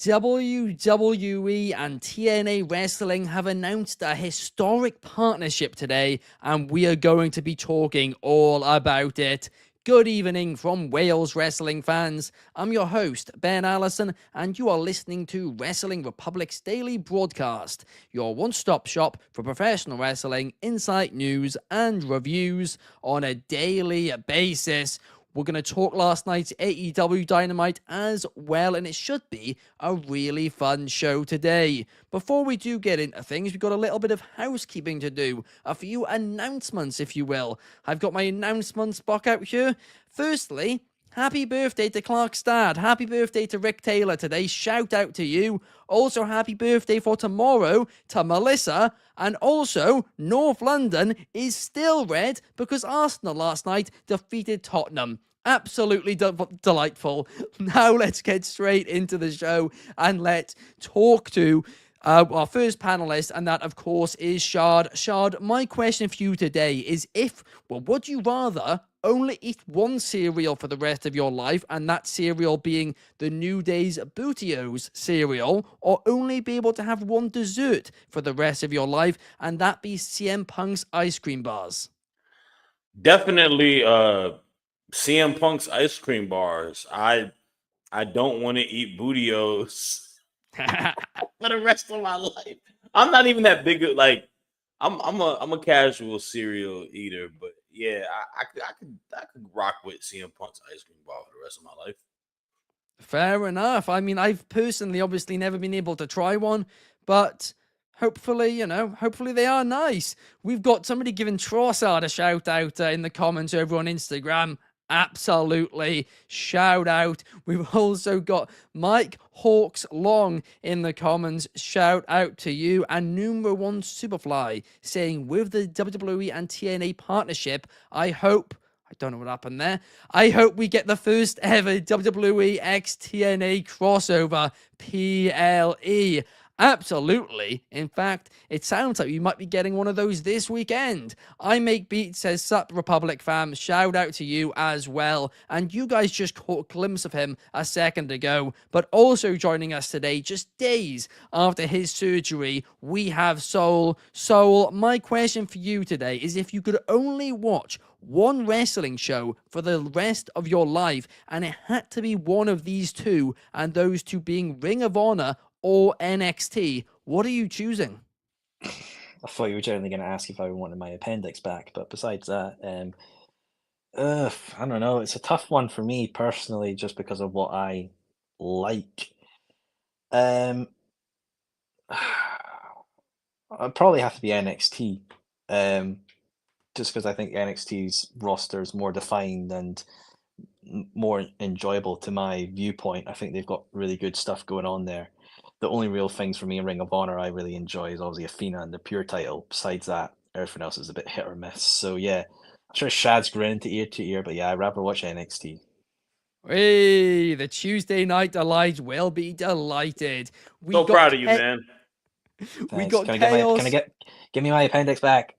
WWE and TNA Wrestling have announced a historic partnership today, and we are going to be talking all about it. Good evening from Wales wrestling fans. I'm your host, Ben Allison, and you are listening to Wrestling Republic's daily broadcast, your one-stop shop for professional wrestling, insight, news, and reviews on a daily basis. We're going to talk last night's AEW Dynamite as well, and it should be a really fun show today. Before we do get into things, we've got a little bit of housekeeping to do, a few announcements, if you will. I've got my announcements book out here. Firstly, happy birthday to Clark's dad. Happy birthday to Rick Taylor today. Shout out to you. Also, happy birthday for tomorrow to Melissa. And also, North London is still red because Arsenal last night defeated Tottenham. Absolutely delightful. Now let's get straight into the show and let's talk to our first panelist, and that, of course, is Shad. Shad, my question for you today is would you rather only eat one cereal for the rest of your life, and that cereal being the New Day's Bootios cereal, or only be able to have one dessert for the rest of your life, and that be CM Punk's ice cream bars? Definitely CM Punk's ice cream bars. I don't want to eat Bootios for the rest of my life. I'm not even that big of, like, I'm a casual cereal eater, but yeah, I could rock with CM Punk's ice cream bar for the rest of my life. Fair enough. I mean, I've personally obviously never been able to try one, but hopefully they are nice. We've got somebody giving Trossard a shout out in the comments over on Instagram. Absolutely. Shout out. We've also got Mike Hawks Long in the comments. Shout out to you. And Numero One Superfly saying, with the WWE and TNA partnership, I don't know what happened there. I hope we get the first ever WWE x TNA crossover PLE. Absolutely. In fact, it sounds like we might be getting one of those this weekend. I Make Beats says, Sup Republic fam, shout out to you as well. And you guys just caught a glimpse of him a second ago. But also joining us today, just days after his surgery, we have Soul. Soul, my question for you today is, if you could only watch one wrestling show for the rest of your life, and it had to be one of these two, and those two being Ring of Honor or NXT, what are you choosing? I thought you were generally going to ask if I wanted my appendix back, but besides that, I don't know. It's a tough one for me personally, just because of what I like. I'd probably have to be NXT, just because I think NXT's roster is more defined and more enjoyable to my viewpoint. I think they've got really good stuff going on there. The only real things for me in Ring of Honor I really enjoy is obviously Athena and the Pure title. Besides that, everything else is a bit hit or miss. So yeah, I'm sure Shad's grinning to ear, but yeah, I'd rather watch NXT. Hey, the Tuesday Night Delight will be delighted. So proud of you, man. Thanks. We got Chaos. Give me my appendix back.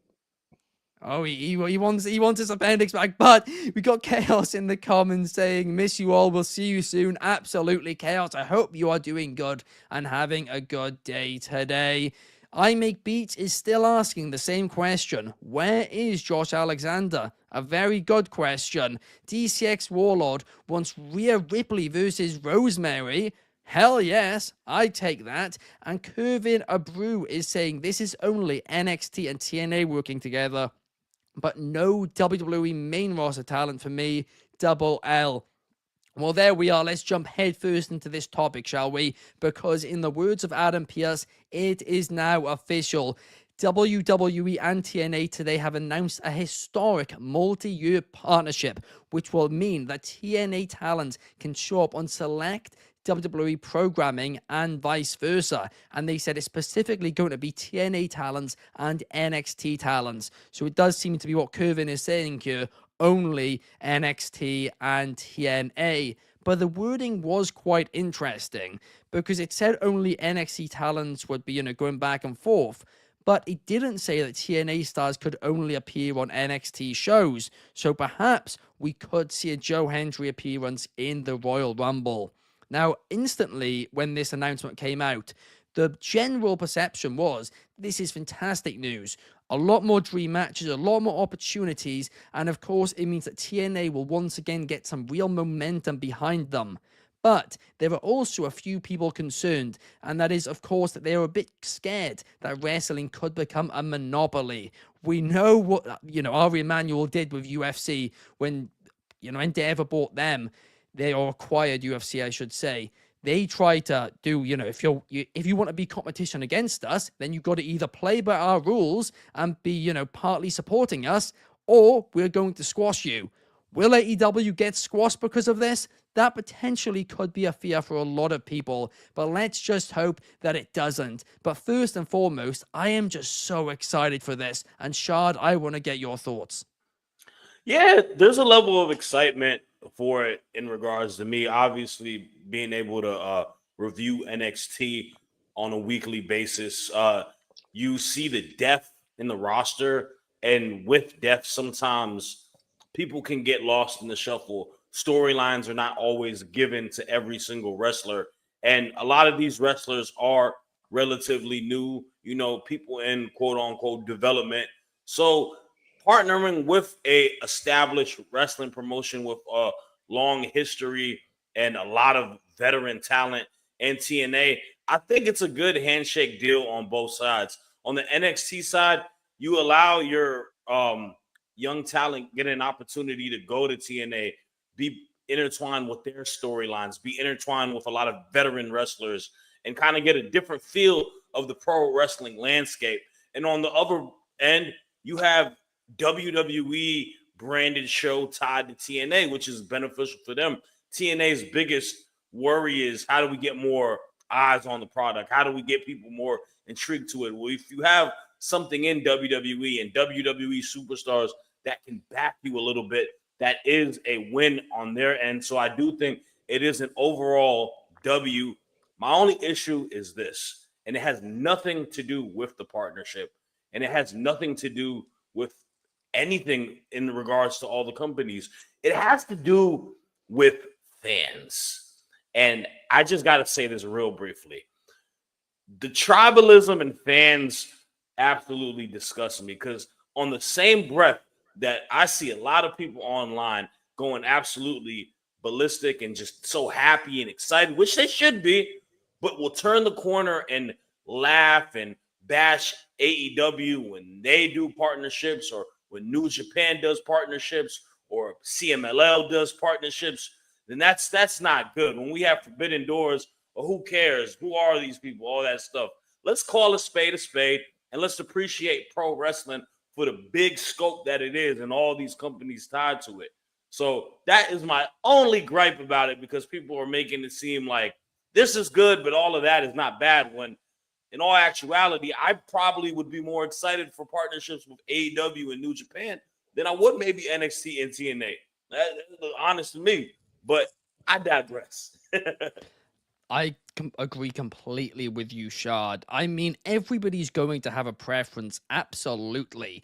Oh, he wants his appendix back, but we got Chaos in the comments saying, miss you all, we'll see you soon. Absolutely, Chaos. I hope you are doing good and having a good day today. I Make Beats is still asking the same question. Where is Josh Alexander? A very good question. DCX Warlord wants Rhea Ripley versus Rosemary. Hell yes, I take that. And Kervin Abreu is saying this is only NXT and TNA working together, but no WWE main roster talent for me. Double L. Well, there we are. Let's jump headfirst into this topic, shall we? Because in the words of Adam Pearce, it is now official. WWE and TNA today have announced a historic multi-year partnership, which will mean that TNA talent can show up on select WWE programming and vice versa. And they said it's specifically going to be TNA talents and NXT talents. So it does seem to be what Kervin is saying here, only NXT and TNA. But the wording was quite interesting because it said only NXT talents would be, going back and forth. But it didn't say that TNA stars could only appear on NXT shows. So perhaps we could see a Joe Hendry appearance in the Royal Rumble. Now, instantly, when this announcement came out, the general perception was this is fantastic news. A lot more dream matches, a lot more opportunities, and of course, it means that TNA will once again get some real momentum behind them. But there are also a few people concerned, and that is, of course, that they are a bit scared that wrestling could become a monopoly. We know what, Ari Emanuel did with UFC when, Endeavor bought them. They or acquired UFC, I should say. They try to do, if you want to be competition against us, then you've got to either play by our rules and be, partly supporting us, or we're going to squash you. Will AEW get squashed because of this? That potentially could be a fear for a lot of people, but let's just hope that it doesn't. But first and foremost, I am just so excited for this. And Shad, I want to get your thoughts. Yeah, there's a level of excitement for it in regards to me. Obviously, being able to review NXT on a weekly basis, you see the depth in the roster, and with depth, sometimes people can get lost in the shuffle. Storylines are not always given to every single wrestler, and a lot of these wrestlers are relatively new. People in quote unquote development. So partnering with a established wrestling promotion with a long history and a lot of veteran talent in TNA, I think it's a good handshake deal on both sides. On the NXT side, you allow your young talent get an opportunity to go to TNA, be intertwined with their storylines, be intertwined with a lot of veteran wrestlers, and kind of get a different feel of the pro wrestling landscape. And on the other end, you have WWE branded show tied to TNA, which is beneficial for them. TNA's biggest worry is how do we get more eyes on the product? How do we get people more intrigued to it? Well, if you have something in WWE and WWE superstars that can back you a little bit, that is a win on their end. So I do think it is an overall W. My only issue is this, and it has nothing to do with the partnership, and it has nothing to do with anything in regards to all the companies. It has to do with fans. And I just got to say this real briefly. The tribalism and fans absolutely disgust me, because on the same breath that I see a lot of people online going absolutely ballistic and just so happy and excited, which they should be, but will turn the corner and laugh and bash AEW when they do partnerships, or when New Japan does partnerships, or CMLL does partnerships, then that's not good. When we have forbidden doors, or who cares? Who are these people? All that stuff. Let's call a spade, and let's appreciate pro wrestling for the big scope that it is and all these companies tied to it. So that is my only gripe about it, because people are making it seem like this is good, but all of that is not bad, when in all actuality, I probably would be more excited for partnerships with AEW and New Japan than I would maybe NXT and TNA. That's honest to me, but I digress. I agree completely with you, Shard. I mean, everybody's going to have a preference, absolutely.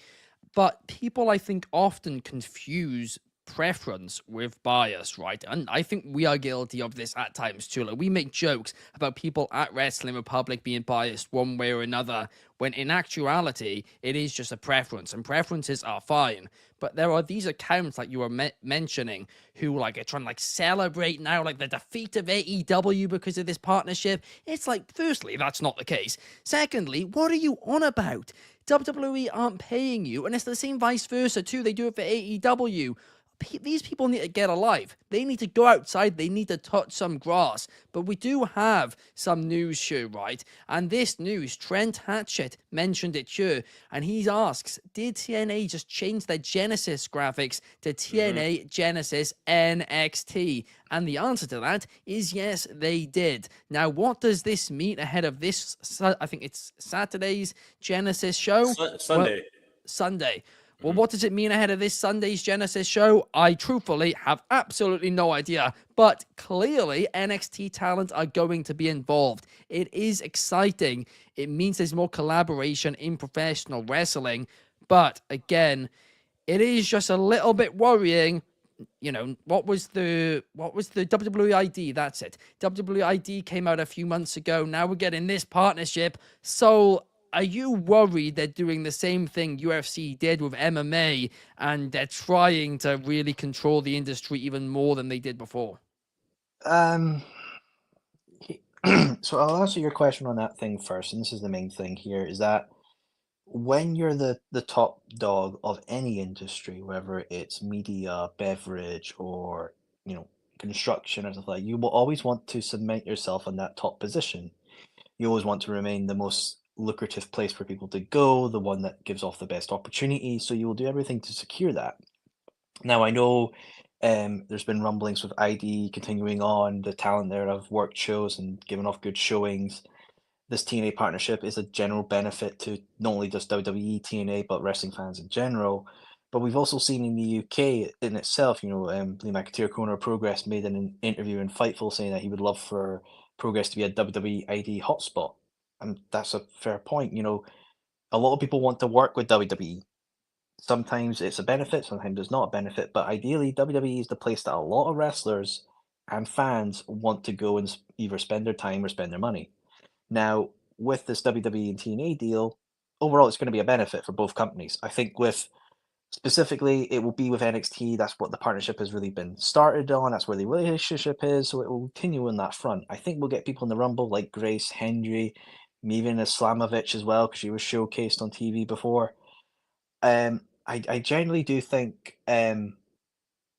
But people, I think, often confuse preference with bias, right? And I think we are guilty of this at times too. Like, we make jokes about people at Wrestling Republic being biased one way or another, when in actuality, it is just a preference, and preferences are fine. But there are these accounts like you were mentioning who like are trying to like celebrate now like the defeat of AEW because of this partnership. It's like, firstly, that's not the case. Secondly, what are you on about? WWE aren't paying you, and it's the same vice versa too. They do it for AEW. These people need to get alive. They need to go outside. They need to touch some grass. But we do have some news here, right? And this news, Trent Hatchett mentioned it here. And he asks, did TNA just change their Genesis graphics to TNA Genesis NXT? And the answer to that is yes, they did. Now, what does this mean ahead of this? I think it's Saturday's Genesis show? Sunday. Well, Sunday. Well, what does it mean ahead of this Sunday's Genesis show? I truthfully have absolutely no idea, but clearly NXT talent are going to be involved. It is exciting. It means there's more collaboration in professional wrestling, but again, it is just a little bit worrying what was the WWID? That's it. WWID came out a few months ago. Now we're getting this partnership. So are you worried they're doing the same thing UFC did with MMA, and they're trying to really control the industry even more than they did before? Um, so I'll answer your question on that thing first, and this is the main thing here, is that when you're the top dog of any industry, whether it's media, beverage, or construction or something like, you will always want to cement yourself in that top position. You always want to remain the most lucrative place for people to go, the one that gives off the best opportunity. So you will do everything to secure that. Now I know there's been rumblings with ID continuing on. The talent there have worked shows and given off good showings. This TNA partnership is a general benefit to not only just WWE, TNA, but wrestling fans in general. But we've also seen in the UK in itself, Lee McAteer, Corner of Progress, made an interview in Fightful saying that he would love for Progress to be a WWE ID hotspot. And that's a fair point. A lot of people want to work with WWE. Sometimes it's a benefit, sometimes it's not a benefit, but ideally, WWE is the place that a lot of wrestlers and fans want to go and either spend their time or spend their money. Now, with this WWE and TNA deal, overall, it's going to be a benefit for both companies. I think specifically, it will be with NXT. That's what the partnership has really been started on. That's where the relationship is. So it will continue on that front. I think we'll get people in the Rumble like Grace, Hendry, maybe even Islamovich as well, because she was showcased on TV before. I generally do think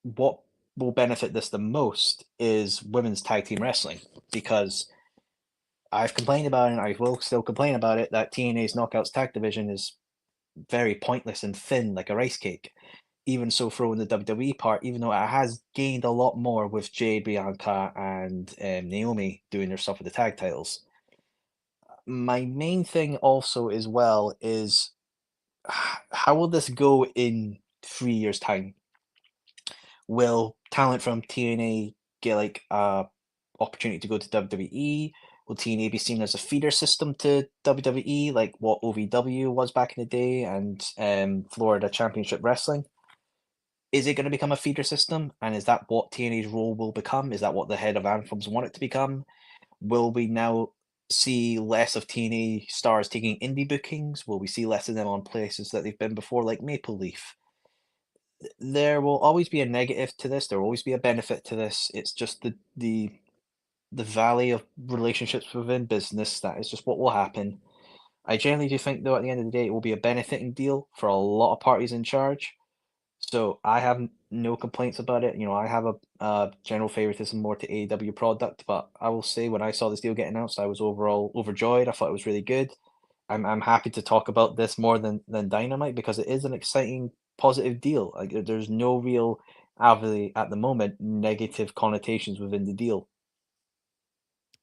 what will benefit this the most is women's tag team wrestling, because I've complained about it, and I will still complain about it, that TNA's Knockouts tag division is very pointless and thin, like a rice cake. Even so, throw in the WWE part, even though it has gained a lot more with Jade, Bianca, and Naomi doing their stuff with the tag titles. My main thing also as well is how will this go in 3 years' time? Will talent from TNA get like a opportunity to go to WWE? Will TNA be seen as a feeder system to WWE, like what OVW was back in the day and Florida Championship Wrestling? Is it going to become a feeder system? And is that what TNA's role will become? Is that what the head of Anthems want it to become? Will we now see less of TNA stars taking indie bookings? Will we see less of them on places that they've been before, like Maple Leaf? There will always be a negative to this. There will always be a benefit to this. It's just the valley of relationships within business. That is just what will happen. I generally do think, though, at the end of the day, it will be a benefiting deal for a lot of parties in charge. So I have no complaints about it. I have a general favoritism more to AEW product, but I will say when I saw this deal get announced, I was overall overjoyed. I thought it was really good. I'm happy to talk about this more than Dynamite, because it is an exciting, positive deal. Like there's no real, obviously at the moment, negative connotations within the deal.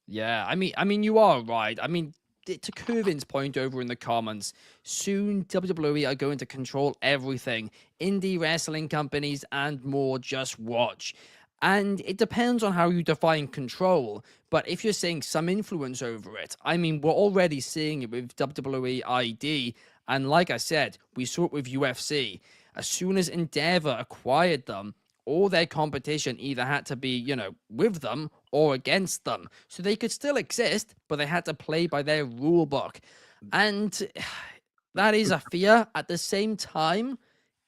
Yeah, I mean, you are right. I mean, to Kervin's point over in the comments, soon WWE are going to control everything. Indie wrestling companies and more, just watch. And it depends on how you define control. But if you're saying some influence over it, I mean, we're already seeing it with WWE ID. And like I said, we saw it with UFC. As soon as Endeavor acquired them, all their competition either had to be, with them or against them. So they could still exist, but they had to play by their rule book. And that is a fear. At the same time,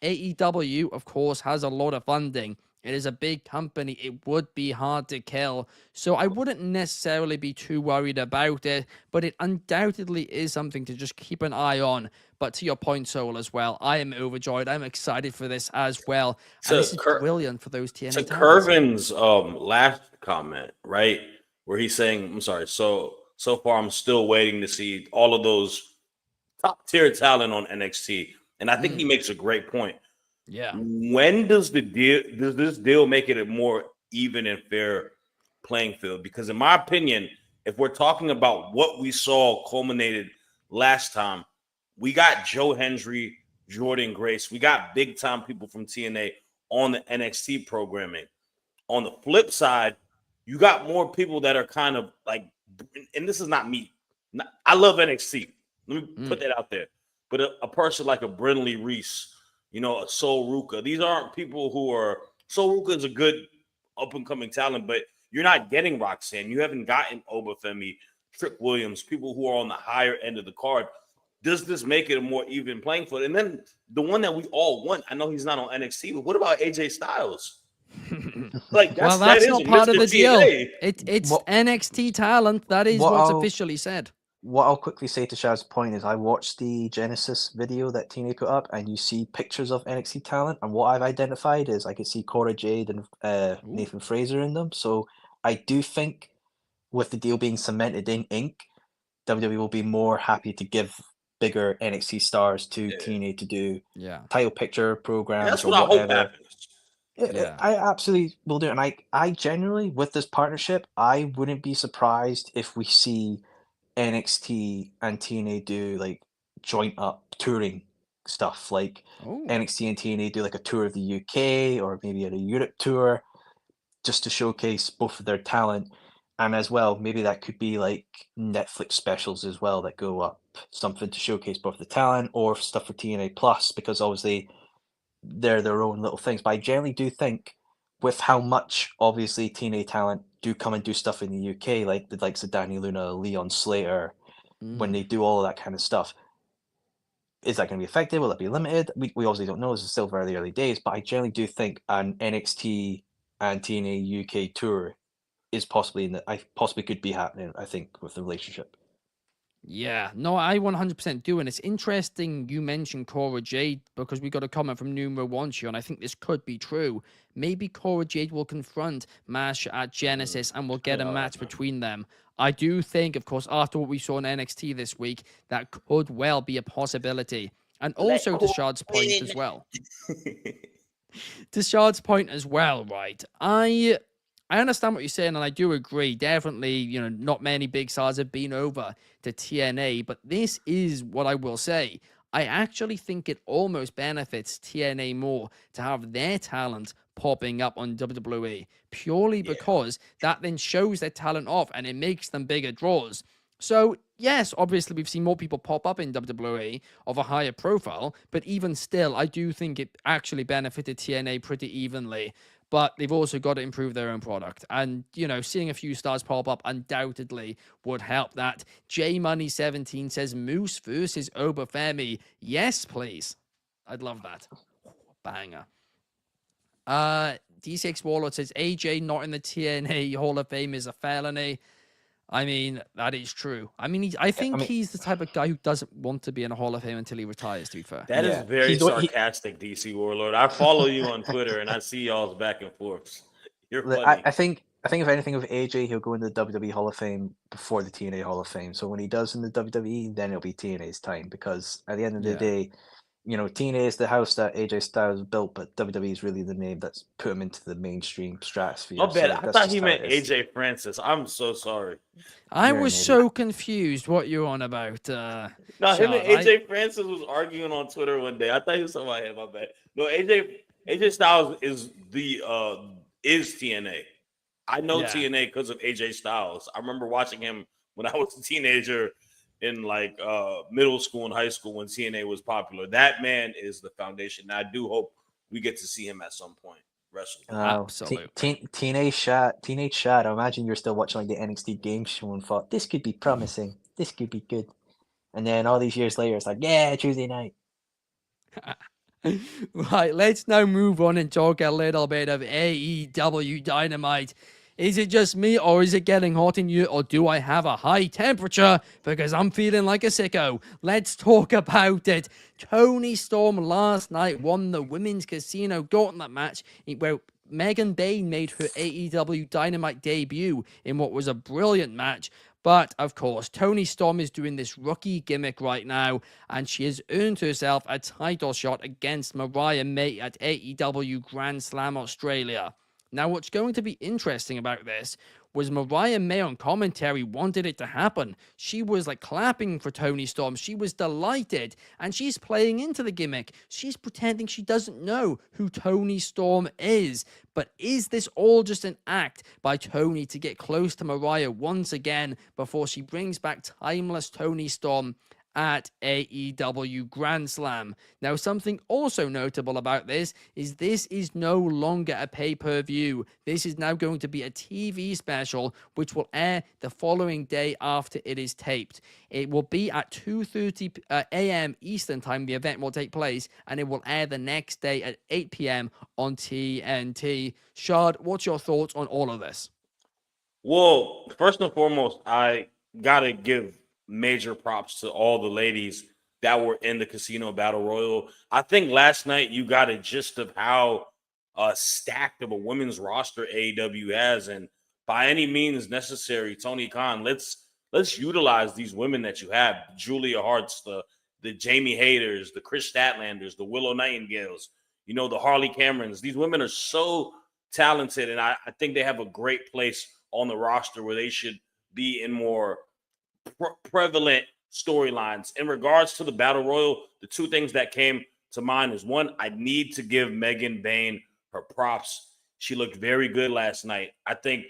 AEW, of course, has a lot of funding. It is a big company. It would be hard to kill. So I wouldn't necessarily be too worried about it, but it undoubtedly is something to just keep an eye on. But to your point, Soul, as well, I am overjoyed. I'm excited for this as well. And this is brilliant for those TNA to talents. Kervin's last comment, right? Where he's saying, I'm sorry, so far I'm still waiting to see all of those top tier talent on NXT. And I think he makes a great point. Yeah. When does this deal make it a more even and fair playing field? Because in my opinion, if we're talking about what we saw culminated last time, we got Joe Hendry, Jordan Grace, we got big time people from TNA on the NXT programming. On the flip side, you got more people that are kind of like, and this is not me. I love NXT. Let me put that out there. But a person like a Brinley Reese, a Sol Ruka, these aren't people who are Soluka is a good up-and-coming talent, but you're not getting Roxanne. You haven't gotten Obafemi, Trick Williams, people who are on the higher end of the card. Does this make it a more even playing field? And then the one that we all want, I know he's not on NXT, but what about AJ Styles? Like Well, that that's is not a part of Mr. the deal. TNA. It's What- NXT talent. That is what what's I'll- officially said. What I'll quickly say to Shad's point is I watched the Genesis video that TNA put up, and you see pictures of NXT talent, and what I've identified is I could see Cor Jade and Nathan Fraser in them. So I do think with the deal being cemented in ink, WWE will be more happy to give bigger NXT stars to TNA to do Yeah. title picture programs That's or what I hope whatever. happens. Yeah. I absolutely will do it. And I generally, with this partnership, I wouldn't be surprised if we see NXT and TNA do like joint up touring stuff. Like Oh. NXT and TNA do like a tour of the UK or maybe a Europe tour just to showcase both of their talent. And as well, maybe that could be like Netflix specials as well that go up, something to showcase both the talent or stuff for TNA Plus, because obviously they're their own little things. But I generally do think with how much obviously TNA talent do come and do stuff in the UK, like the likes of Danny Luna, Leon Slater, when they do all of that kind of stuff, is that going to be effective? Will it be limited? We obviously don't know. This is still very early days, but I generally do think an NXT and TNA UK tour is possibly possibly could be happening, I think, with the relationship. Yeah, no, I 100% do. And it's interesting you mentioned Cora Jade because we got a comment from Numero Wancho, and I think this could be true. Maybe Cora Jade will confront Masha at Genesis and we'll get a match between them. I do think, of course, after what we saw in NXT this week, that could well be a possibility. And also to Shad's point as well. To Shad's point as well, right? I understand what you're saying, and I do agree. Definitely, not many big stars have been over to TNA, but this is what I will say. I actually think it almost benefits TNA more to have their talent popping up on WWE, purely because that then shows their talent off and it makes them bigger draws. So, yes, obviously we've seen more people pop up in WWE of a higher profile, but even still, I do think it actually benefited TNA pretty evenly. But they've also got to improve their own product. And, seeing a few stars pop up undoubtedly would help that. JMoney17 says, Moose versus Obafemi. Yes, please. I'd love that. Banger. D6 Warlord says, AJ not in the TNA Hall of Fame is a felony. I mean, that is true. I mean, I think he's the type of guy who doesn't want to be in a Hall of Fame until he retires, to be fair. That is very sarcastic, DC Warlord. I follow you on Twitter, and I see y'all's back and forth. You're funny. I think if anything with AJ, he'll go into the WWE Hall of Fame before the TNA Hall of Fame. So when he does in the WWE, then it'll be TNA's time, because at the end of the day, TNA is the house that AJ Styles built, but WWE is really the name that's put him into the mainstream stratosphere. Oh, bad. I thought he meant AJ Francis. I'm so sorry. I was so confused what you're on about. No, him and AJ Francis was arguing on Twitter one day. I thought he was talking about him. My bad. No, AJ Styles is TNA. I know TNA because of AJ Styles. I remember watching him when I was a teenager in like middle school and high school when TNA was popular. That man is the foundation. And I do hope we get to see him at some point wrestling. Absolutely. Teenage Shad. I imagine you're still watching like the NXT game show and thought this could be promising. This could be good. And then all these years later, it's like, yeah, Tuesday night. Right, let's now move on and talk a little bit of AEW Dynamite. Is it just me, or is it getting hot in you, or do I have a high temperature? Because I'm feeling like a sicko. Let's talk about it. Toni Storm last night won the Women's Casino Gauntlet match, where Megan Bayne made her AEW Dynamite debut in what was a brilliant match. But, of course, Toni Storm is doing this rookie gimmick right now, and she has earned herself a title shot against Mariah May at AEW Grand Slam Australia. Now, what's going to be interesting about this was Mariah May on commentary wanted it to happen. She was like clapping for Toni Storm. She was delighted, and she's playing into the gimmick. She's pretending she doesn't know who Toni Storm is. But is this all just an act by Toni to get close to Mariah once again before she brings back timeless Toni Storm at AEW Grand Slam. Now, something also notable about this is no longer a pay-per-view. This is now going to be a TV special, which will air the following day after it is taped. It will be at 2:30 a.m. Eastern Time. The event will take place, and it will air the next day at 8 p.m. on TNT. Shad, what's your thoughts on all of this? Well, first and foremost, I gotta give major props to all the ladies that were in the Casino Battle Royal. I think last night you got a gist of how stacked of a women's roster AEW has, and by any means necessary, Tony Khan, let's utilize these women that you have: Julia Hart's, the Jamie Hayters, the Chris Statlanders, the Willow Nightingales, the Harley Camerons. These women are so talented, and I think they have a great place on the roster where they should be in more prevalent storylines. In regards to the Battle Royal, the two things that came to mind is, one, I need to give Megan Bayne her props. She looked very good last night. I think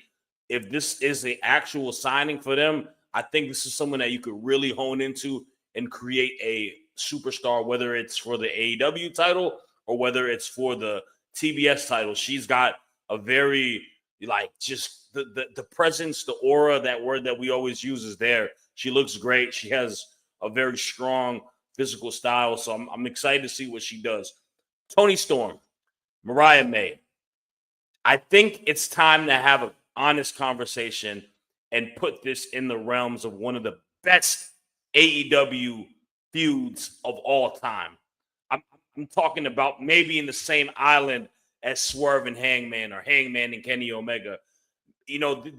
if this is the actual signing for them, I think this is someone that you could really hone into and create a superstar, whether it's for the AEW title or whether it's for the TBS title. She's got a very, just the presence, the aura, that word that we always use is there. She looks great. She has a very strong physical style. So I'm excited to see what she does. Toni Storm, Mariah May. I think it's time to have an honest conversation and put this in the realms of one of the best AEW feuds of all time. I'm talking about maybe in the same island as Swerve and Hangman, or Hangman and Kenny Omega.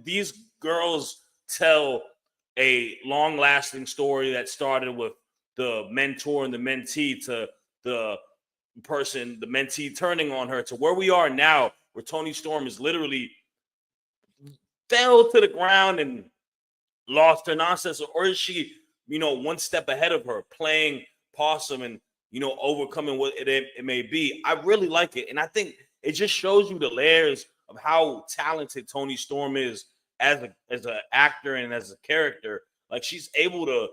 These girls tell a long-lasting story that started with the mentor and the mentee, to the mentee turning on her, to where we are now, where Toni Storm is literally fell to the ground and lost her nonsense. Or is she, one step ahead of her, playing possum and, overcoming what it may be? I really like it. And I think it just shows you the layers of how talented Toni Storm is as an actor and as a character. Like, she's able to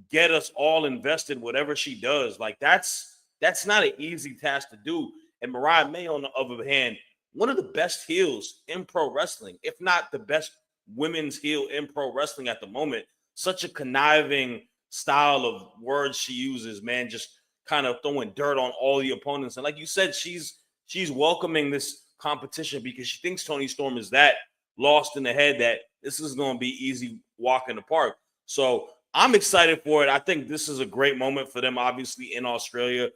get us all invested whatever she does. Like, that's not an easy task to do. And Mariah May, on the other hand, one of the best heels in pro wrestling, if not the best women's heel in pro wrestling at the moment. Such a conniving style of words she uses, man, just kind of throwing dirt on all the opponents. And like you said, she's welcoming this competition because she thinks Toni Storm is that lost in the head that this is going to be easy walk in the park. So I'm excited for it. I think this is a great moment for them, obviously, in Australia.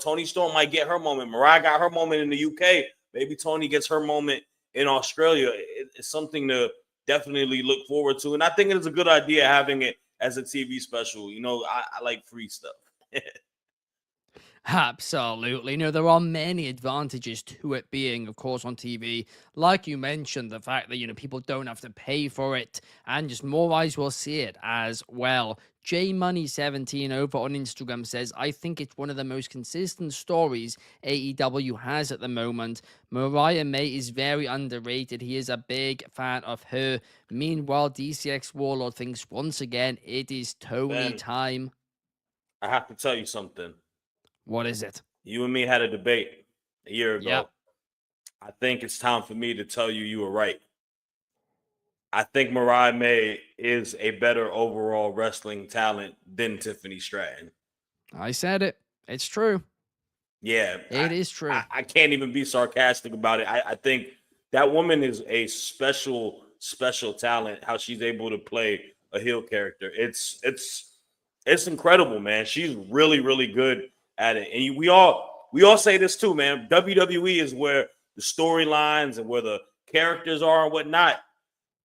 Toni Storm might get her moment. Mariah got her moment in the UK. Maybe Toni gets her moment in Australia. It's something to definitely look forward to. And I think it is a good idea having it as a TV special. I like free stuff. Absolutely. There are many advantages to it being, of course, on TV. Like you mentioned, the fact that, people don't have to pay for it, and just more eyes will see it as well. JMoney17 over on Instagram says, I think it's one of the most consistent stories AEW has at the moment. Mariah May is very underrated. He is a big fan of her. Meanwhile, DCX Warlord thinks once again it is Toni time. I have to tell you something. What is it? You and me had a debate a year ago. Yep. I think it's time for me to tell you were right. I think Mariah May is a better overall wrestling talent than Tiffany Stratton. I said it. It's true. Yeah. It is true. I can't even be sarcastic about it. I think that woman is a special talent, how she's able to play a heel character. It's incredible, man. She's really, really good at it. And we all say this too, man. WWE is where the storylines and where the characters are and whatnot.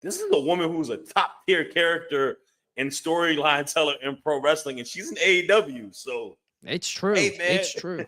This is a woman who's a top tier character and storyline teller in pro wrestling, and she's in AEW. So it's true. Hey, man. It's true.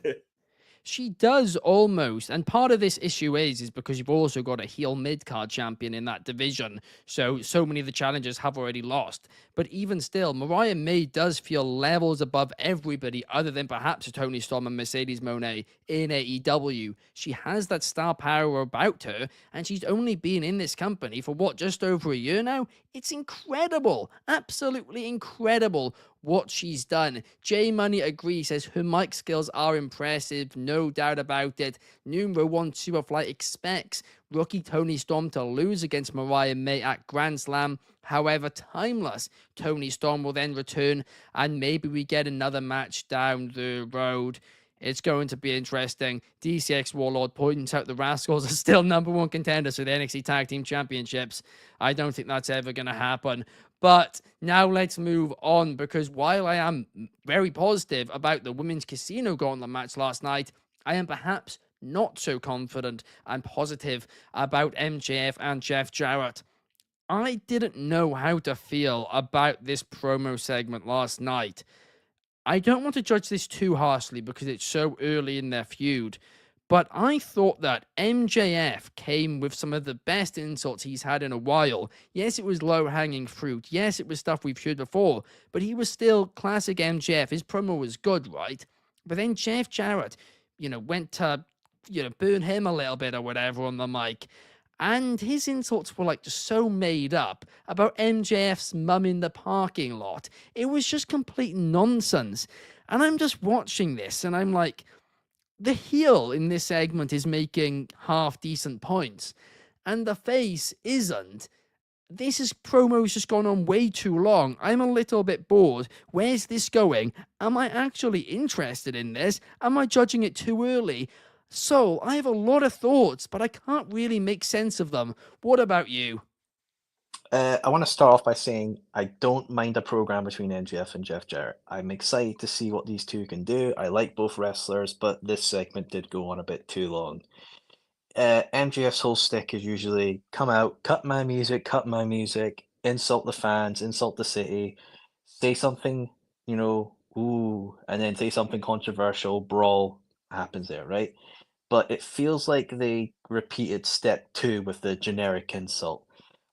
She does almost, and part of this issue is because you've also got a heel mid-card champion in that division, so many of the challengers have already lost. But even still, Mariah May does feel levels above everybody other than perhaps Toni Storm and Mercedes Moné in AEW. She has that star power about her, and she's only been in this company for just over a year now? It's incredible, absolutely incredible what she's done. J Money agrees, says her mic skills are impressive, no doubt about it. Numero 1 Superfly expects rookie Toni Storm to lose against Mariah May at Grand Slam. However, timeless Toni Storm will then return, and maybe we get another match down the road. It's going to be interesting. DCX Warlord points out the Rascals are still #1 contenders for the NXT Tag Team Championships. I don't think that's ever going to happen. But now let's move on, because while I am very positive about the Women's Casino Gauntlet match last night, I am perhaps not so confident and positive about MJF and Jeff Jarrett. I didn't know how to feel about this promo segment last night. I don't want to judge this too harshly because it's so early in their feud, but I thought that MJF came with some of the best insults he's had in a while. Yes, it was low-hanging fruit. Yes, it was stuff we've heard before, but he was still classic MJF. His promo was good, right? But then Jeff Jarrett, went to, burn him a little bit or whatever on the mic. And his insults were just so made up about MJF's mum in the parking lot. It was just complete nonsense. And I'm just watching this and I'm like, the heel in this segment is making half decent points and the face isn't. Promo's just gone on way too long. I'm a little bit bored. Where's this going? Am I actually interested in this? Am I judging it too early? So, I have a lot of thoughts, but I can't really make sense of them. What about you? I want to start off by saying I don't mind a program between MJF and Jeff Jarrett. I'm excited to see what these two can do. I like both wrestlers, but this segment did go on a bit too long. MJF's whole stick is usually come out, cut my music, insult the fans, insult the city, say something, ooh, and then say something controversial, brawl happens there, right? But it feels like they repeated step 2 with the generic insult.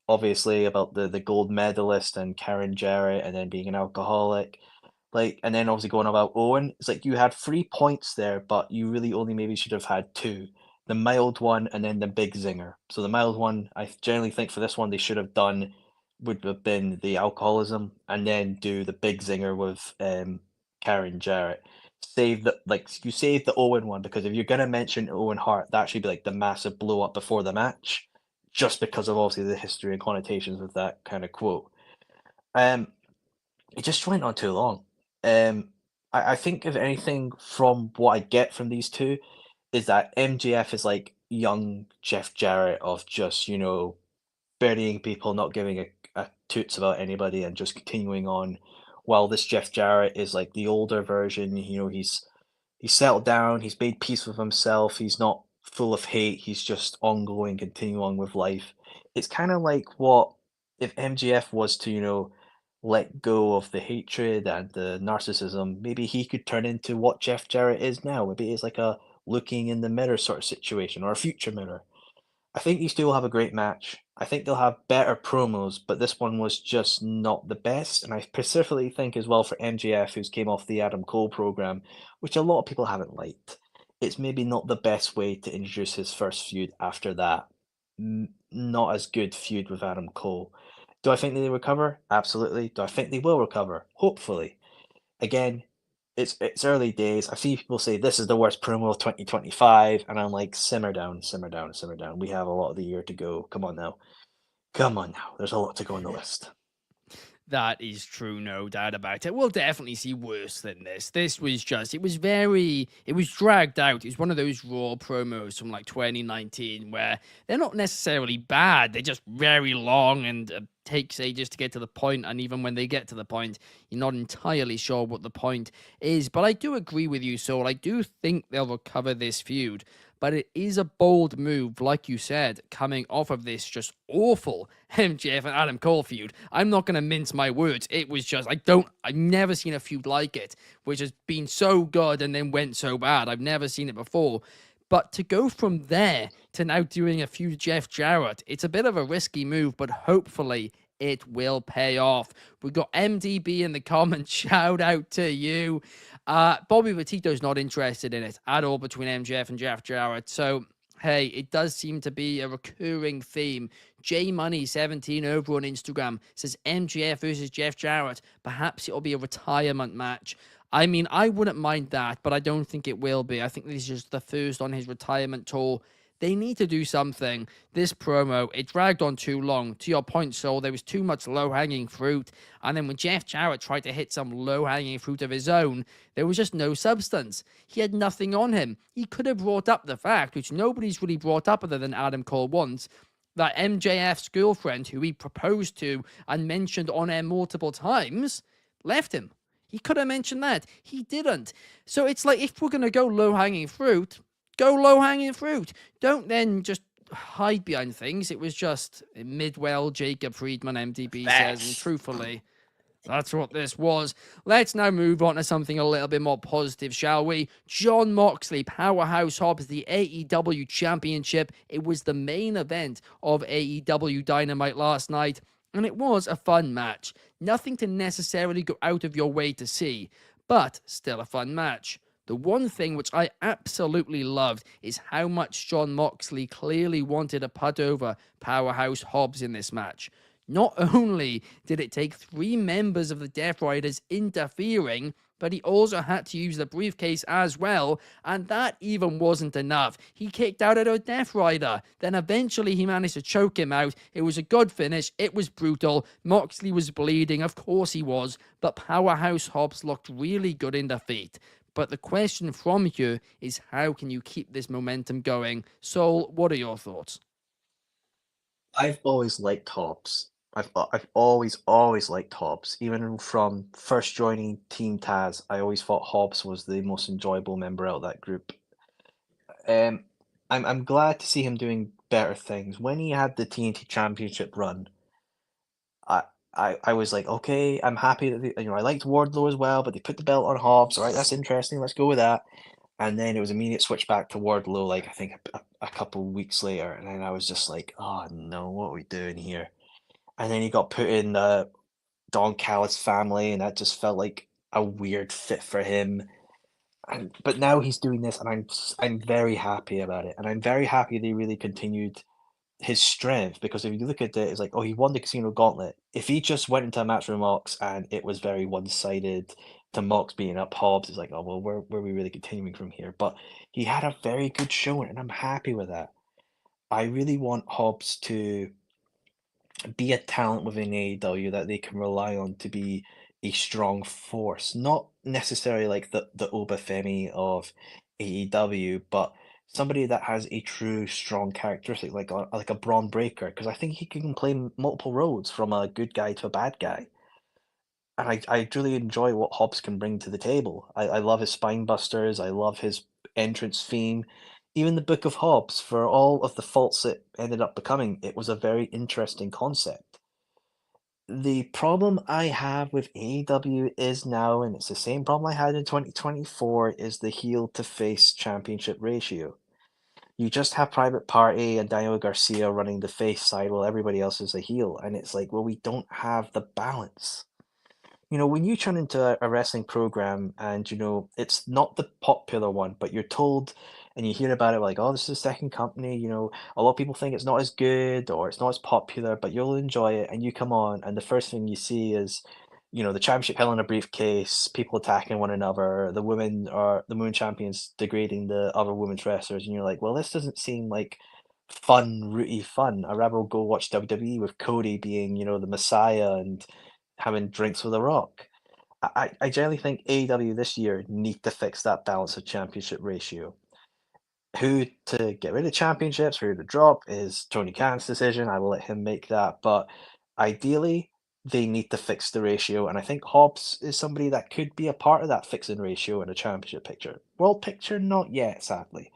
Obviously about the gold medalist and Karen Jarrett and then being an alcoholic. And then obviously going about Owen. It's like you had 3 points there, but you really only maybe should have had 2. The mild one and then the big zinger. So the mild one, I generally think for this one they should have done would have been the alcoholism and then do the big zinger with Karen Jarrett. Save the Owen one, because if you're gonna mention Owen Hart, that should be the massive blow up before the match, just because of obviously the history and connotations with that kind of quote. It just went on too long. I think if anything from what I get from these two is that MJF is like young Jeff Jarrett of just, burying people, not giving a toots about anybody and just continuing on, while this Jeff Jarrett is like the older version. He's settled down, he's made peace with himself, he's not full of hate, he's just ongoing, continuing on with life. It's kind of like what if MJF was to, let go of the hatred and the narcissism, maybe he could turn into what Jeff Jarrett is now. Maybe it's like a looking in the mirror sort of situation, or a future mirror. I think these two will have a great match. I think they'll have better promos, but this one was just not the best. And I specifically think as well for MJF, who's came off the Adam Cole program, which a lot of people haven't liked. It's maybe not the best way to introduce his first feud after that. Not as good feud with Adam Cole. Do I think they recover? Absolutely. Do I think they will recover? Hopefully. Again, it's early days. I've seen people say this is the worst promo of 2025, and I'm like, simmer down, simmer down, simmer down. We have a lot of the year to go. Come on now. Come on now. There's a lot to go on the list. That is true, no doubt about it. We'll definitely see worse than this. This was just, it was dragged out. It was one of those Raw promos from 2019 where they're not necessarily bad. They're just very long and takes ages to get to the point. And even when they get to the point, you're not entirely sure what the point is. But I do agree with you, Saul. I do think they'll recover this feud. But it is a bold move, like you said, coming off of this just awful MJF and Adam Cole feud. I'm not going to mince my words. It was just, I've never seen a feud like it, which has been so good and then went so bad. I've never seen it before. But to go from there to now doing a feud Jeff Jarrett, it's a bit of a risky move, but hopefully it will pay off. We got MDB in the comments. Shout out to you. Bobby Petito's not interested in it at all between MJF and Jeff Jarrett. So hey, it does seem to be a recurring theme. JMoney17 over on Instagram says MJF versus Jeff Jarrett. Perhaps it'll be a retirement match. I mean, I wouldn't mind that, but I don't think it will be. I think this is just the first on his retirement tour. They need to do something. This promo, it dragged on too long. To your point, Soul, there was too much low-hanging fruit. And then when Jeff Jarrett tried to hit some low-hanging fruit of his own, there was just no substance. He had nothing on him. He could have brought up the fact, which nobody's really brought up other than Adam Cole once, that MJF's girlfriend, who he proposed to and mentioned on air multiple times, left him. He could have mentioned that. He didn't. So it's like, if we're going to go low-hanging fruit, go low-hanging fruit. Don't then just hide behind things. It was just Midwell, Jacob Friedman, MDB says, and truthfully, that's what this was. Let's now move on to something a little bit more positive, shall we? Jon Moxley, Powerhouse Hobbs, the AEW Championship. It was the main event of AEW Dynamite last night, and it was a fun match. Nothing to necessarily go out of your way to see, but still a fun match. The one thing which I absolutely loved is how much Jon Moxley clearly wanted to put over Powerhouse Hobbs in this match. Not only did it take 3 members of the Death Riders interfering, but he also had to use the briefcase as well, and that even wasn't enough. He kicked out at a Death Rider, then eventually he managed to choke him out. It was a good finish, it was brutal, Moxley was bleeding, of course he was, but Powerhouse Hobbs looked really good in defeat. But the question from you is, how can you keep this momentum going? Soul, what are your thoughts? I've always liked Hobbs. I've always liked Hobbs. Even from first joining Team Taz, I always thought Hobbs was the most enjoyable member out of that group. I'm glad to see him doing better things. When he had the TNT Championship run, I was like, okay, I'm happy that I liked Wardlow as well, but they put the belt on Hobbs. All right, that's interesting. Let's go with that. And then it was immediate switch back to Wardlow, like I think a couple weeks later, and then I was just like, oh no, what are we doing here? And then he got put in the Don Callis family, and that just felt like a weird fit for him. But now he's doing this, and I'm very happy about it, and I'm very happy they really continued his strength, because if you look at it, it's like, oh, he won the Casino Gauntlet. If he just went into a match with Mox and it was very one-sided to Mox beating up Hobbs, it's like, oh, well, where are we really continuing from here? But he had a very good showing, and I'm happy with that. I really want Hobbs to be a talent within AEW that they can rely on to be a strong force, not necessarily like the Obafemi of AEW, but somebody that has a true strong characteristic, like a Braun Breaker, because I think he can play multiple roles from a good guy to a bad guy. And I really enjoy what Hobbs can bring to the table. I love his spine busters. I love his entrance theme. Even the Book of Hobbs, for all of the faults it ended up becoming, it was a very interesting concept. The problem I have with AEW is now, and it's the same problem I had in 2024, is the heel to face championship ratio. You just have Private Party and Daniel Garcia running the face side while everybody else is a heel, and it's like, well, we don't have the balance. When you turn into a wrestling program and, it's not the popular one, but you're told and you hear about it like, oh, this is the second company, a lot of people think it's not as good or it's not as popular, but you'll enjoy it. And you come on, and the first thing you see is, the championship held in a briefcase, people attacking one another, the women champions degrading the other women's wrestlers. And you're like, well, this doesn't seem like fun, rooty fun. I'd rather go watch WWE with Cody being, the Messiah and having drinks with The Rock. I generally think AEW this year need to fix that balance of championship ratio. Who to get rid of championships, who to drop is Tony Khan's decision. I will let him make that. But ideally, they need to fix the ratio. And I think Hobbs is somebody that could be a part of that fixing ratio in a championship picture. World picture, not yet, sadly.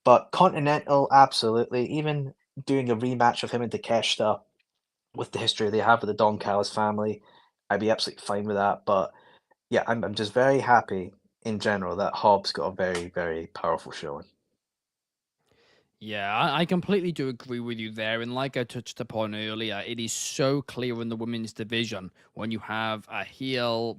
But Continental, absolutely. Even doing a rematch of him and Takeshita with the history they have with the Don Callis family, I'd be absolutely fine with that. But yeah, I'm just very happy in general that Hobbs got a very, very powerful showing. Yeah, I completely do agree with you there. And like I touched upon earlier, it is so clear in the women's division when you have a heel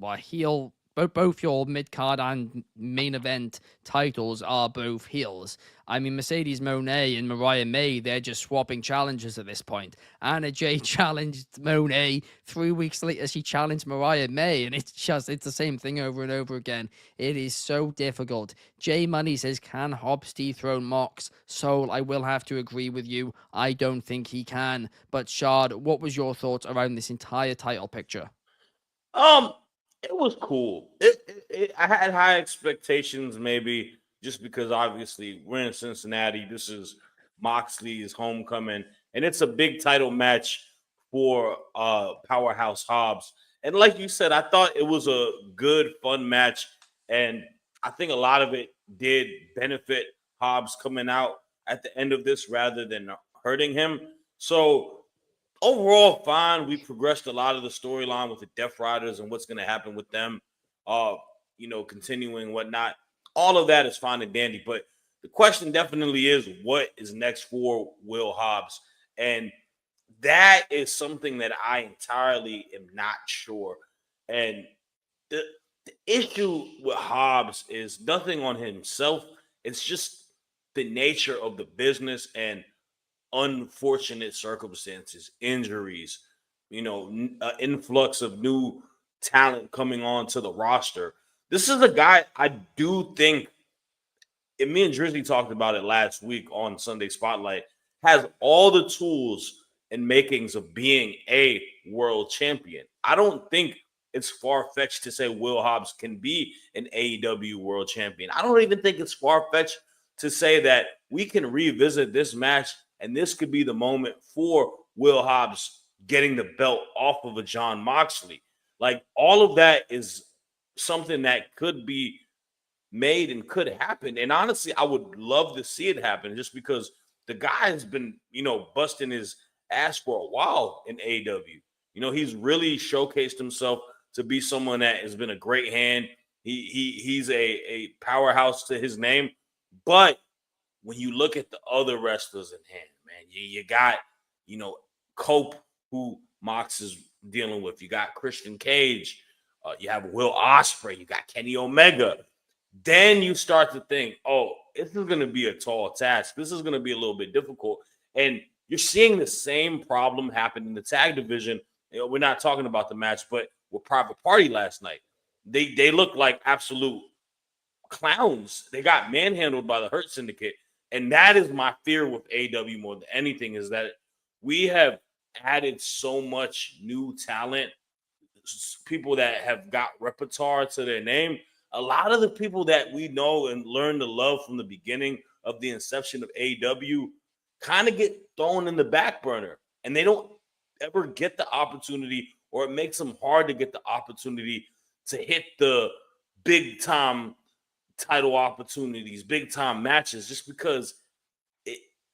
both your mid card and main event titles are both heels. I mean, Mercedes Moné and Mariah May, they're just swapping challenges at this point. Anna Jay challenged Monet. 3 weeks later, she challenged Mariah May, and it's the same thing over and over again. It is so difficult. J Money says, can Hobbs dethrone Mox? Soul, I will have to agree with you. I don't think he can. But Shad, what was your thoughts around this entire title picture? It was cool. I had high expectations, maybe just because obviously we're in Cincinnati. This is Moxley's homecoming, and it's a big title match for Powerhouse Hobbs. And like you said, I thought it was a good, fun match, and I think a lot of it did benefit Hobbs coming out at the end of this rather than hurting him. So overall, fine. We progressed a lot of the storyline with the Death Riders and what's going to happen with them, continuing whatnot. All of that is fine and dandy. But the question definitely is, what is next for Will Hobbs? And that is something that I entirely am not sure. And the issue with Hobbs is nothing on himself. It's just the nature of the business and unfortunate circumstances, injuries, influx of new talent coming onto the roster. This is a guy I do think, and me and Drizzy talked about it last week on Sunday Spotlight, has all the tools and makings of being a world champion. I don't think it's far-fetched to say Will Hobbs can be an AEW world champion. I don't even think it's far-fetched to say that we can revisit this match and this could be the moment for Will Hobbs getting the belt off of a John Moxley. Like, all of that is something that could be made and could happen. And honestly, I would love to see it happen just because the guy has been, busting his ass for a while in AEW. He's really showcased himself to be someone that has been a great hand. He's a powerhouse to his name. But when you look at the other wrestlers in hand, man, you got, Cope, who Mox is dealing with. You got Christian Cage. You have Will Ospreay. You got Kenny Omega. Then you start to think, oh, this is going to be a tall task. This is going to be a little bit difficult. And you're seeing the same problem happen in the tag division. We're not talking about the match, but with Private Party last night. They look like absolute clowns. They got manhandled by the Hurt Syndicate. And that is my fear with AEW more than anything, is that we have added so much new talent, people that have got repertoire to their name. A lot of the people that we know and learn to love from the beginning of the inception of AEW kind of get thrown in the back burner, and they don't ever get the opportunity, or it makes them hard to get the opportunity to hit the big time title opportunities, big time matches, just because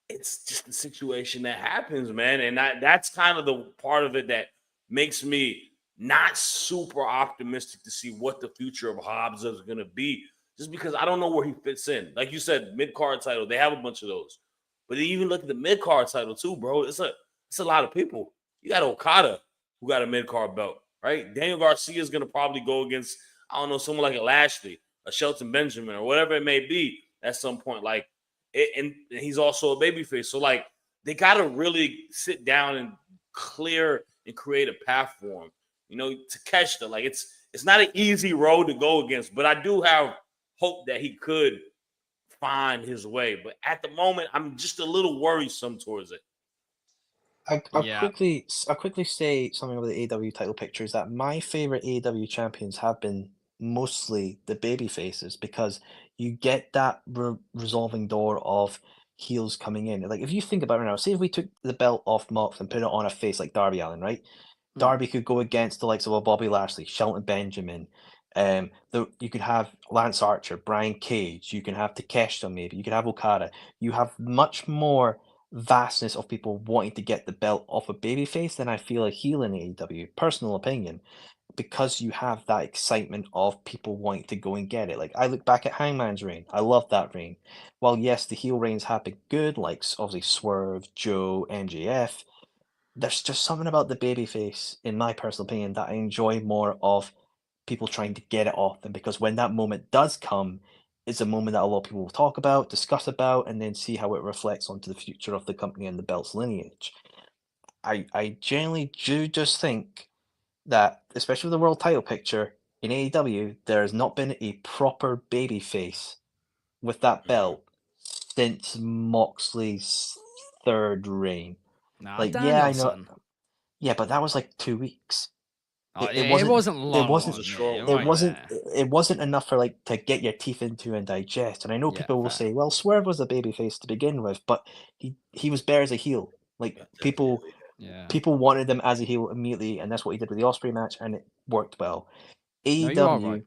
it's just the situation that happens, man. And that's kind of the part of it that makes me not super optimistic to see what the future of Hobbs is going to be, just because I don't know where he fits in. Like you said, mid-card title, they have a bunch of those. But even look at the mid-card title too, bro. It's a lot of people. You got Okada, who got a mid-card belt, right? Daniel Garcia is going to probably go against, I don't know, someone like a Lashley, a Shelton Benjamin, or whatever it may be at some point. Like, and he's also a babyface. So, like, they got to really sit down and clear and create a path for him. Takeshita, like, it's not an easy road to go against, but I do have hope that he could find his way. But at the moment, I'm just a little worrisome towards it. I'll quickly say something about the AEW title picture, is that my favorite AEW champions have been mostly the baby faces, because you get that resolving door of heels coming in. Like, if you think about it now, say if we took the belt off Mox and put it on a face like Darby Allin, right? Darby could go against the likes of a Bobby Lashley, Shelton Benjamin. You could have Lance Archer, Brian Cage. You can have Takeshita, maybe. You can have Okada. You have much more vastness of people wanting to get the belt off a babyface than I feel a heel in AEW. Personal opinion, because you have that excitement of people wanting to go and get it. Like, I look back at Hangman's reign. I love that reign. While yes, the heel reigns have been good, like obviously Swerve, Joe, MJF. There's just something about the babyface, in my personal opinion, that I enjoy more of people trying to get it off them, because when that moment does come, it's a moment that a lot of people will talk about, discuss about, and then see how it reflects onto the future of the company and the belt's lineage. I genuinely do just think that, especially with the world title picture in AEW, there has not been a proper babyface with that belt since Moxley's third reign. Nah, Like, yeah, I know. Danielson. Yeah, but that was like 2 weeks. Oh, It yeah, it wasn't it long. wasn't a strong You're it right wasn't there. it wasn't enough for like to get your teeth into and digest. And I know Yeah, people will fair. say, well, Swerve was a babyface to begin with, but he was better as a heel. Like people Yeah. people wanted him as a heel immediately, and that's what he did with the Osprey match, and it worked well. No, you are right. AEW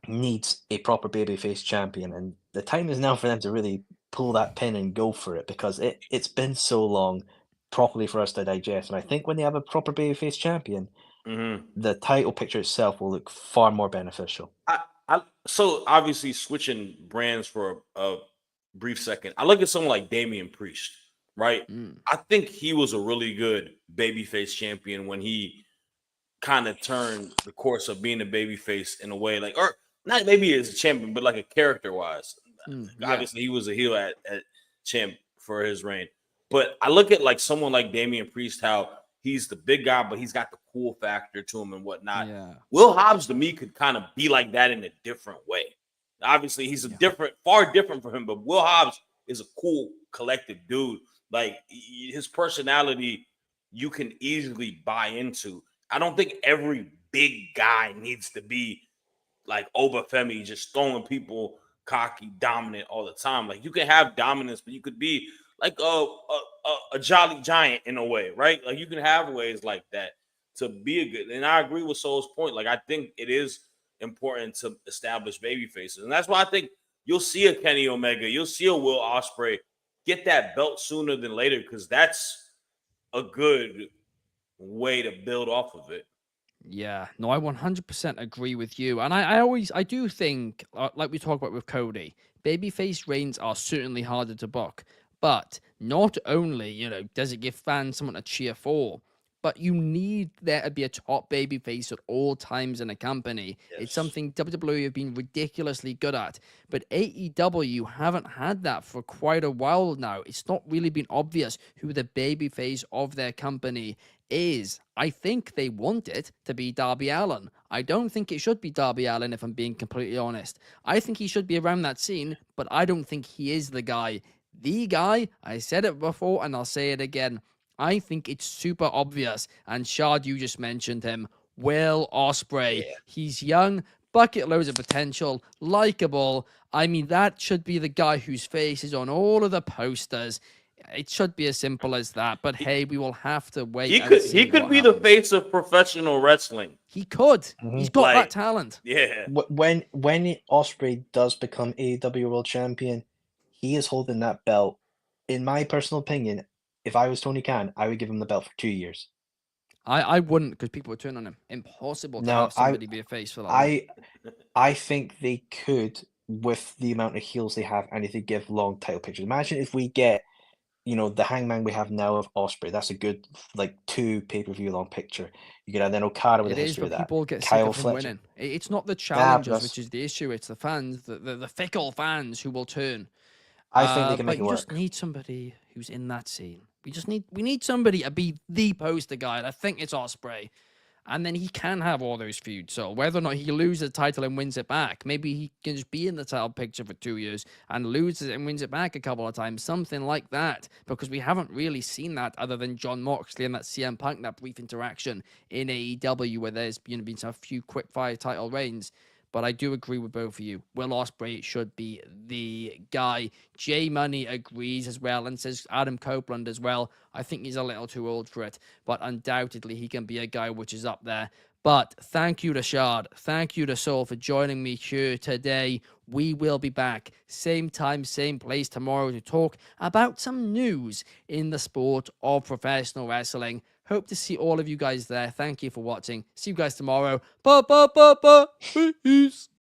needs a proper babyface champion, and the time is now for them to really pull that pin and go for it, because it's been so long properly for us to digest. And I think when they have a proper babyface champion, Mm-hmm. the title picture itself will look far more beneficial. So obviously switching brands for a brief second, I look at someone like Damian Priest, right? Mm. I think he was a really good babyface champion when he kind of turned the course of being a babyface in a way, like, or not maybe as a champion, but like a character wise. Yeah. Obviously, he was a heel at champ for his reign. But I look at like someone like Damian Priest, how he's the big guy, but he's got the cool factor to him and whatnot. Yeah. Will Hobbs to me could kind of be like that in a different way. Obviously, he's far different from him, but Will Hobbs is a cool, collective dude. Like his personality, you can easily buy into. I don't think every big guy needs to be like Obafemi, just throwing people cocky, dominant all the time. Like you can have dominance, but you could be like a jolly giant in a way, right? Like you can have ways like that to be a good. And I agree with Soul's point. Like I think it is important to establish baby faces, and that's why I think you'll see a Kenny Omega, you'll see a Will Ospreay get that belt sooner than later, because that's a good way to build off of it. Yeah, no, I 100% agree with you. And I do think, like we talked about with Cody, babyface reigns are certainly harder to book. But not only, does it give fans someone to cheer for, but you need there to be a top babyface at all times in a company. It's Yes. something WWE have been ridiculously good at. But AEW haven't had that for quite a while now. It's not really been obvious who the babyface of their company is. I think they want it to be Darby Allin. I don't think it should be Darby Allin, if I'm being completely honest. I think he should be around that scene, but I don't think he is the guy. The guy, I said it before and I'll say it again, I think it's super obvious. And Shad, you just mentioned him, Will Ospreay. Yeah. He's young, bucket loads of potential, likable. I mean, that should be the guy whose face is on all of the posters. It should be as simple as that. But hey, we will have to wait and see. He could what be happens. the face of professional wrestling. He could. Mhm. He's got that Like- talent. Yeah. When Osprey does become AEW World Champion, he is holding that belt. In my personal opinion, if I was Tony Khan, I would give him the belt for 2 years. I wouldn't, because people would turn on him. Impossible to No, have somebody be a face for that long. I think they could, with the amount of heels they have, and if they give long title pictures. Imagine if we get, the Hangman we have now of Osprey. That's a good, like, 2 pay-per-view long picture. You could have then Okada with It a is, history but of that. people get sick Kyle of him Fletcher. winning. It's not the but challengers, that's- which is the issue. It's the fans, the fickle fans who will turn. I think they can but make it you work. just need somebody who's in that scene. We need somebody to be the poster guy. And I think it's Osprey. And then he can have all those feuds. So whether or not he loses the title and wins it back, maybe he can just be in the title picture for 2 years and loses it and wins it back a couple of times. Something like that. Because we haven't really seen that other than John Moxley and that CM Punk, that brief interaction in AEW where there's been a few quick fire title reigns. But I do agree with both of you. Will Ospreay should be the guy. J Money agrees as well and says Adam Copeland as well. I think he's a little too old for it, but undoubtedly he can be a guy which is up there. But thank you to Shad. Thank you to Soul for joining me here today. We will be back same time, same place tomorrow to talk about some news in the sport of professional wrestling. Hope to see all of you guys there. Thank you for watching. See you guys tomorrow. Peace.